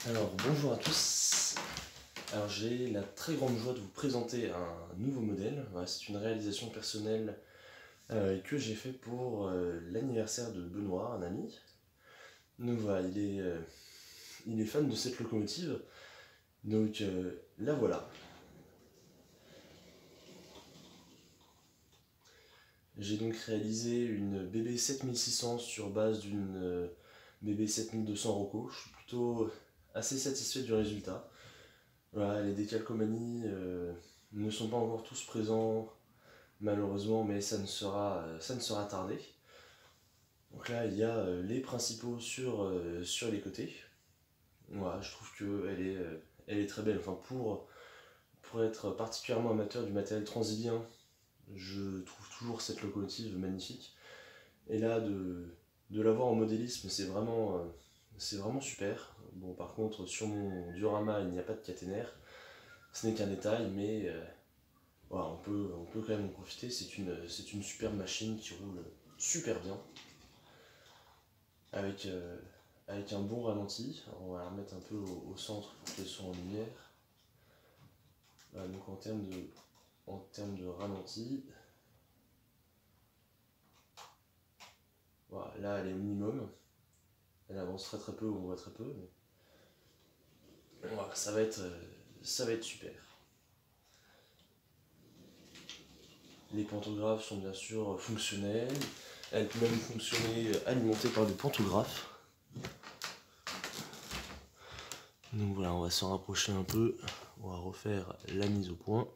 Alors bonjour à tous. Alors j'ai la très grande joie de vous présenter un nouveau modèle. Voilà, c'est une réalisation personnelle que j'ai fait pour l'anniversaire de Benoît, un ami. Donc voilà, il est fan de cette locomotive. Donc la voilà. J'ai donc réalisé une BB 7600 sur base d'une BB 7200 Rocco. Je suis plutôt assez satisfait du résultat. Voilà, les décalcomanies ne sont pas encore tous présents malheureusement, mais ça ne sera tardé. Donc là, il y a les principaux sur les côtés. Voilà, je trouve elle est très belle. Enfin, pour être particulièrement amateur du matériel transilien, je trouve toujours cette locomotive magnifique. Et là, de l'avoir en modélisme, c'est vraiment super. Bon, par contre, sur mon diorama, il n'y a pas de caténaire. Ce n'est qu'un détail, mais voilà, on peut quand même en profiter. C'est une superbe machine qui roule super bien. Avec, avec un bon ralenti. Alors, on va la remettre un peu au centre pour qu'elle soit en lumière. Voilà, donc en termes de ralenti, voilà, là elle est au minimum. Elle avance très très peu, on voit très peu. Mais voilà, ça va être super. Les pantographes sont bien sûr fonctionnels. Elle peut même fonctionner alimentée par des pantographes. Donc voilà, on va s'en rapprocher un peu. On va refaire la mise au point.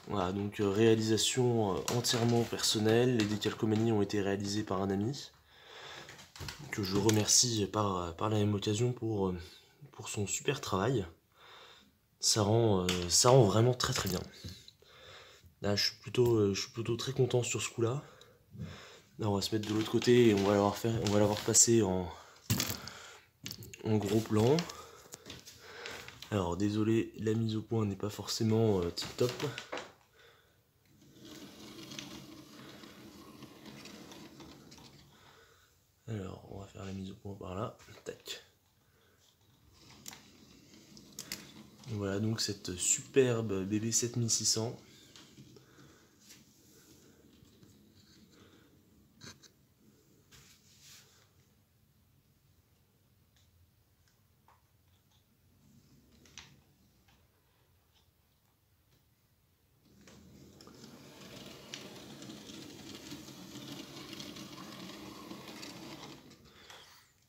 Voilà, donc réalisation entièrement personnelle. Les décalcomanies ont été réalisées par un ami que je remercie par la même occasion pour son super travail. Ça rend vraiment très très bien. Là, je suis plutôt très content sur ce coup-là. Là, on va se mettre de l'autre côté et on va l'avoir passé en gros plan. Alors, désolé, la mise au point n'est pas forcément tip top. Alors, on va faire la mise au point par là. Tac. Voilà donc cette superbe BB 7600.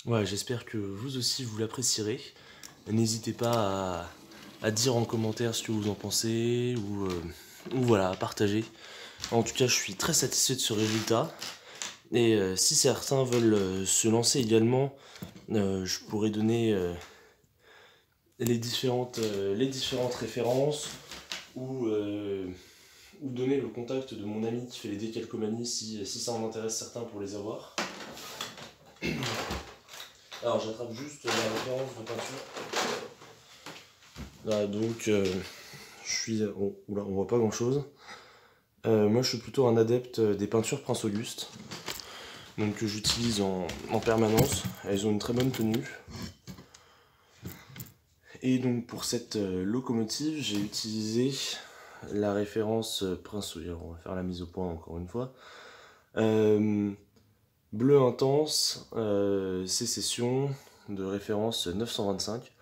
Voilà, j'espère que vous aussi vous l'apprécierez. N'hésitez pas à dire en commentaire ce que vous en pensez ou voilà, à partager. En tout cas, je suis très satisfait de ce résultat. Et si certains veulent se lancer également, je pourrais donner les différentes références ou donner le contact de mon ami qui fait les décalcomanies si ça en intéresse certains pour les avoir. Alors j'attrape juste la référence de peinture. Là, donc oula, on voit pas grand chose. Moi je suis plutôt un adepte des peintures Prince Auguste. Donc que j'utilise en permanence. Elles ont une très bonne tenue. Et donc pour cette locomotive, j'ai utilisé la référence Prince Auguste. On va faire la mise au point encore une fois. Bleu intense, sécession de référence 925.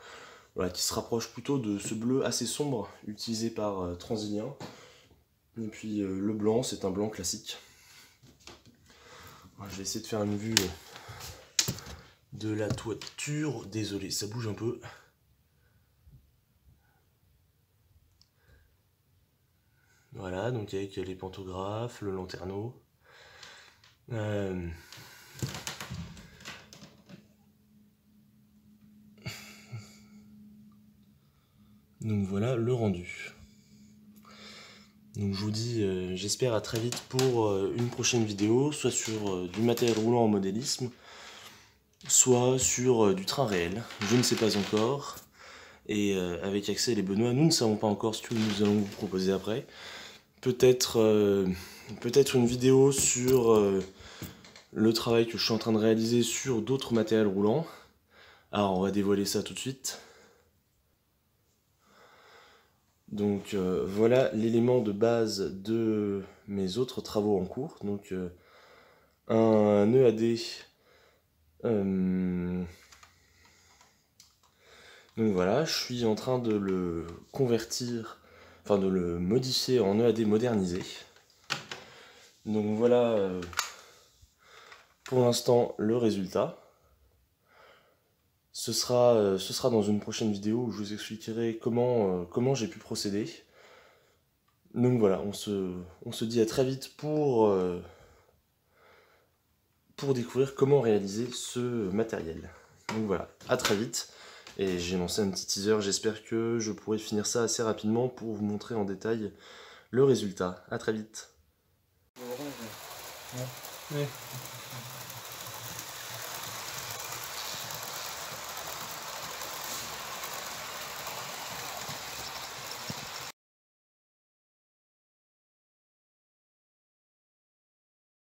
Voilà, qui se rapproche plutôt de ce bleu assez sombre utilisé par Transilien. Et puis le blanc, c'est un blanc classique. Je vais essayer de faire une vue de la toiture. Désolé, ça bouge un peu. Voilà, donc avec les pantographes, le lanterneau. Donc voilà le rendu. Donc je vous dis, j'espère à très vite pour une prochaine vidéo, soit sur du matériel roulant en modélisme, soit sur du train réel. Je ne sais pas encore. Et avec Axel et Benoît, nous ne savons pas encore ce que nous allons vous proposer après. Peut-être une vidéo sur le travail que je suis en train de réaliser sur d'autres matériels roulants. Alors on va dévoiler ça tout de suite. Donc voilà l'élément de base de mes autres travaux en cours. Donc un EAD. Donc voilà, je suis en train de le convertir, enfin de le modifier en EAD modernisé. Donc voilà pour l'instant le résultat. Ce sera dans une prochaine vidéo où je vous expliquerai comment j'ai pu procéder. Donc voilà, on se dit à très vite pour découvrir comment réaliser ce matériel. Donc voilà, à très vite. Et j'ai lancé un petit teaser, j'espère que je pourrai finir ça assez rapidement pour vous montrer en détail le résultat. À très vite. Ouais.